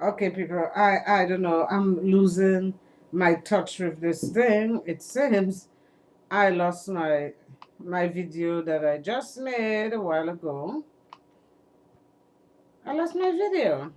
Okay, people, I don't know. I'm losing my touch with this thing. It seems I lost my video that I just made a while ago. I lost my video.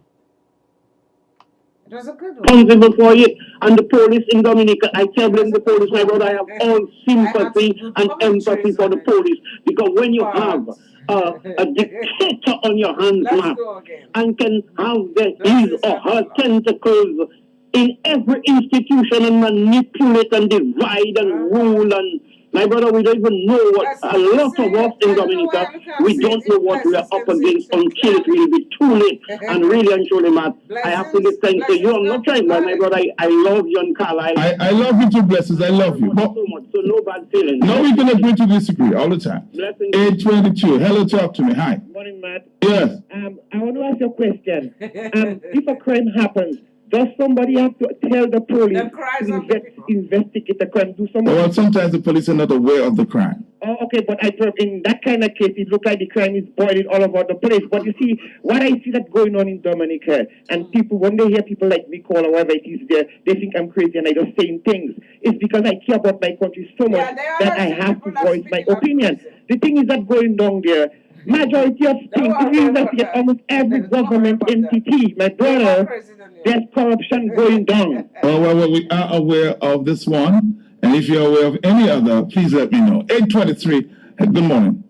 It was a good one. Responsible for it. And the police in Dominica, I can't It blame was a the good police, my brother. I one. have all I had some sympathy good and empathy commentaries for on the it. police. Because when you have But a dictator on your hands, let's man, go again. and can have Don't his say or her Santa Claus. tentacles in every institution and manipulate and divide and rule and my brother, we don't even know what Let's a see lot of us it. in I don't know Dominica, why you can't we see it don't know in what we are Blessings up can see it against so until it clearly. will be too late. And really and truly, Matt, I have to give thanks to you. Blessings, I'm not go, trying, go but my ahead. brother, I love you and Carlisle. I love you too, Blessings. I love you. But So much, so no bad feelings. no, we can agree to disagree all the time. Blessings. 822. Hello, talk to me. Hi. Morning, Matt. Yes. I want to ask you a question. If a crime happens, does somebody have to tell the police The cries to of the people. investigate the crime? Do somebody? Well, sometimes the police are not aware of the crime. Oh, okay, but I thought in that kind of case, it looked like the crime is boiling all over the place. But you see, what I see that going on in Dominica, and people, when they hear people like me call or whatever it is there, they think I'm crazy and I just saying things. It's because I care about my country so much that I have to voice my opinion. The thing is that going down there, majority of things, if you investigate almost every government entity, my brother, there's corruption going down. Well, we are aware of this one. And if you're aware of any other, please let me know. 823. Good morning.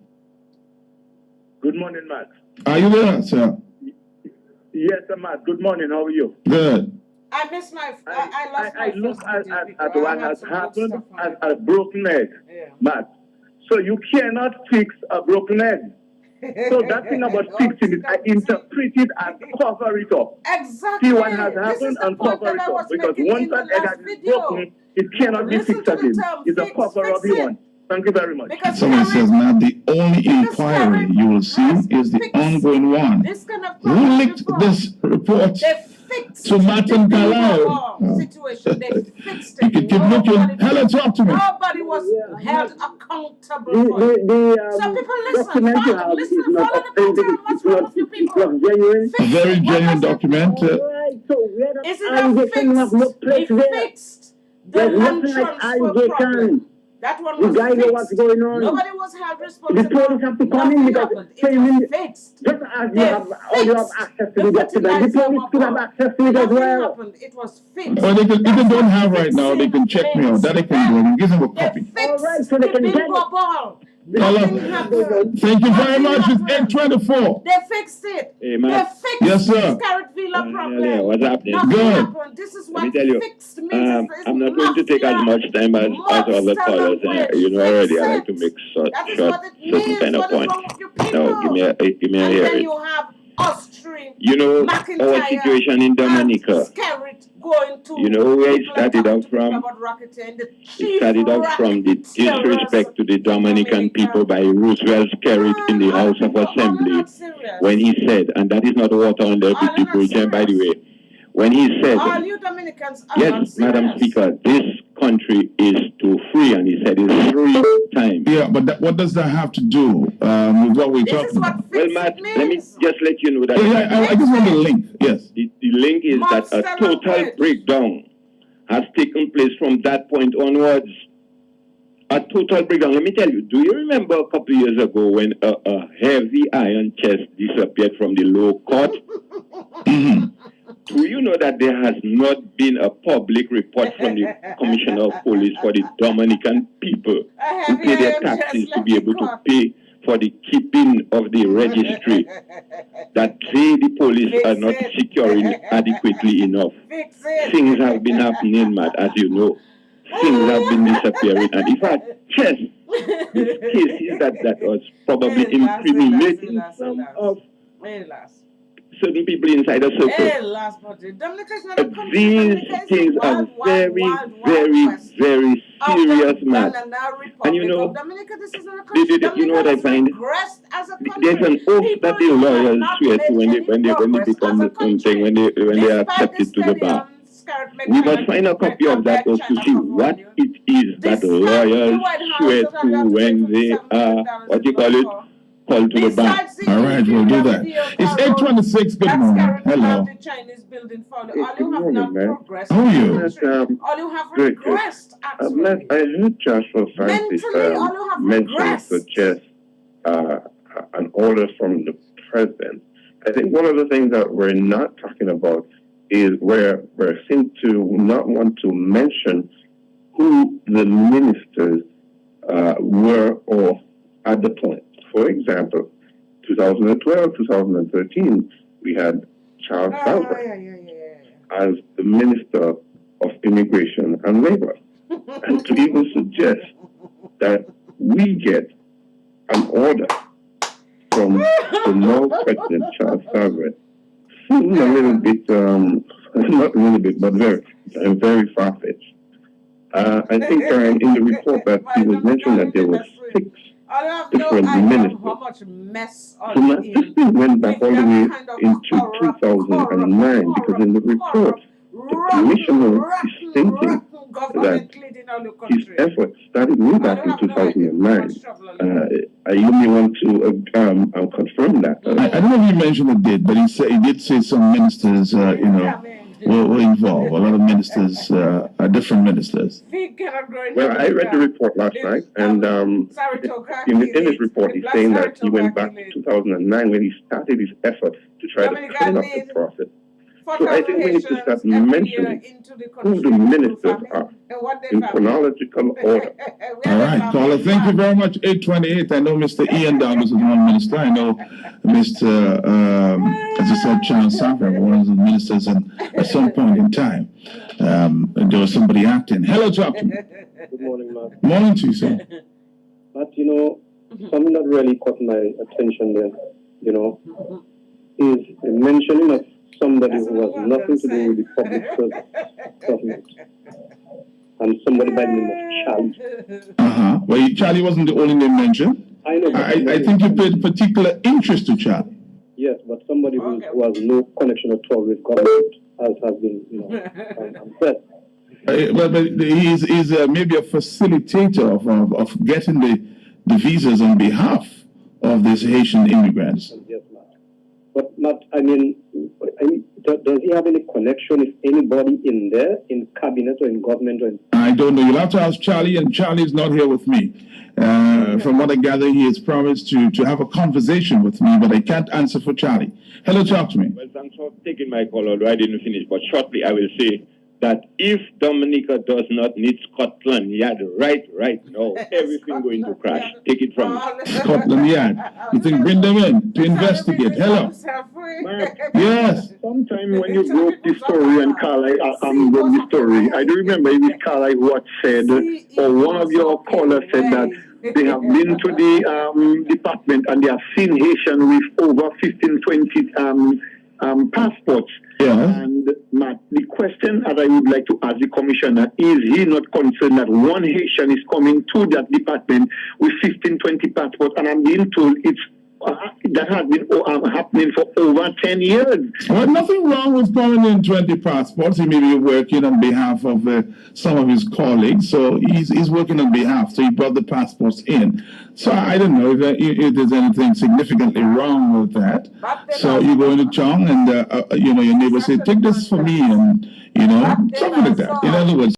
Good morning, Matt. Are you there, sir? Yes, Matt. Good morning. How are you? Good. I missed my. I lost my I look first at, video at, because at I what had has some good happened stuff on as it. a broken egg, Yeah. Matt. So you cannot fix a broken egg. So that thing about fixing it, I interpret it and cover it up. Exactly. See what has This is happened the and point cover that it I up. was Because making once in the an egg last is video. broken, it cannot be Listen fixed to the again. term It's a fix, cover fix up you it. want. Thank you very much. Because Someone says, Matt, the only inquiry Skerrit you will see has is the fixed ongoing one. this kind of Who problem linked before. this report They fixed to Matt the and bingo Carlisle? ball situation. They fixed You it. can keep looking. Hello, talk to me. Nobody was held accountable The, for it. So the people listen, document you have listen, is not follow the authentic. pattern. What's It's wrong not, with you it's people? not genuine. A Fix very it. What genuine was it? document. Right, so where the Is it a allegation have no fixed? place He there. fixed the There's land nothing like transfer problem. allegation. That one The was guy know what's fixed. going on. Nobody was held The responsible. police have to come in Nothing because happened. It was fixed. just as you They have, or you have fixed access to the the document, the fertilizer police could have bubble. access to it as Nothing well. happened. It was fixed. Well, they can, if they That's don't what have right now, they can check me out. That they can do. I can give them a They copy. All right, fixed so they the can get bingo it. ball. Hello. Nothing happened. Thank you very Nothing much. It's happened. 824. They fixed it. Hey, They Matt. fixed Yes, sir. Skerrit Villa Yeah, problem. what's happening? Nothing Good. happened. This is Let what me tell you, fixed means. I'm not going to take as much time as other callers. You know already, I like to make That is short, what it certain means. kind of What is point. wrong with you people? No, give me a And then hearing. you have Austria, You know, our McIntyre, situation in Dominica, and Skerrit going to you know where it people and started talking out to people from? about racketeering. The It chief started out from the disrespect to the Dominican people by Roosevelt Skerrit in the House of Assembly when he said, and that is not water under the bridge, and by the way, when he said, all you Dominicans are not yes, Madam serious. Speaker, this country is to free, and he said it 3 times. Yeah, but what does that have to do with what we're This is talking what about? Well, fix Matt, it let me means. just let you know that I just want the link. Yes. the link is that a total breakdown has taken place from that point onwards. A total breakdown. Let me tell you, do you remember a couple of years ago when a heavy iron chest disappeared from the low court? Do you know that there has not been a public report from the Commissioner of Police for the Dominican people who pay their taxes to be able to pay for the keeping of the registry that say the police are not securing adequately enough? Things have been happening, Matt, as you know. Things have been disappearing. And in fact, yes, it's cases that was probably incriminating some of certain people inside a circle. These things are very, very, very serious, man. And you know, you know what I find? There's an oath that the lawyers swear to when they become something, when they are accepted to the bar. We must find a copy of that oath to see what it is that lawyers swear to when they are, what you call it, called to the bank. Besides the All right, we'll do that. It's 8:26. Good morning. Hello. The Chinese building for Hey, all good you have morning, not man. progressed. How are you? All you have Good, good. regressed, I actually. heard Joshua Francis Mentally, all you have mention suggest an order from the president. I think one of the things that we're not talking about is where we seem to not want to mention who the ministers were or at the point. For example, 2012, 2013, we had Charles Albert as the Minister of Immigration and Labor. And to even suggest that we get an order from the now President Charles Albert seems a little bit, not a little bit, but very far-fetched. I think in the report that he was mentioned that there were 6 different ministers. How much mess So my sister went back all the way into 2009 because in the report, the commissioner is stating that his efforts started way back in 2009. You may want to confirm that. I don't know if he mentioned it did, but he did say some ministers, were involved. A lot of ministers, different ministers. Well, I read the report last night, and in his report, he's saying that he went back to 2009 when he started his effort to try to clean up the process. So I think we need to start mentioning who the ministers are in chronological order. All right, caller, thank you very much. 8:28. I know Mr. Ian Douglas is one minister. I know Mr. As you said, Charles Safra, one of the ministers, and at some point in time, there was somebody acting. Hello, talk to me. Good morning, Matt. Morning to you, sir. But something that really caught my attention there, is the mentioning of somebody who has nothing to do with the public government. And somebody by the name of Charlie. Well, Charlie wasn't the only name mentioned. I know. I think you paid particular interest to Charlie. Yes, but somebody who has no connection at all with government, as has been, said. But he's maybe a facilitator of getting the visas on behalf of these Haitian immigrants. Yes, ma'am. But does he have any connection with anybody in there, in cabinet or in government? I don't know. You'll have to ask Charlie, and Charlie is not here with me. From what I gather, he has promised to have a conversation with me, but I can't answer for Charlie. Hello, talk to me. Well, thanks for taking my call, although I didn't finish. But shortly, I will say that if Dominica does not need Scotland Yard right now, everything going to crash. Take it from me. Scotland Yard. You think bring them in to investigate? Hello. Yes. Sometime when you wrote the story and Carly wrote the story, I do remember it was Carly who had said, or one of your callers said that they have been to the department and they have seen Haitian with over 15, 20 passports. Yeah. And Matt, the question that I would like to ask the commissioner, is he not concerned that one Haitian is coming to that department with 15, 20 passports, and I'm being told it's that has been happening for over 10 years. Well, nothing wrong with coming in 20 passports. He may be working on behalf of some of his colleagues, so he's working on behalf. So he brought the passports in. So I don't know if there's anything significantly wrong with that. So you go into Chong and your neighbor say, take this for me, and something like that. In other words.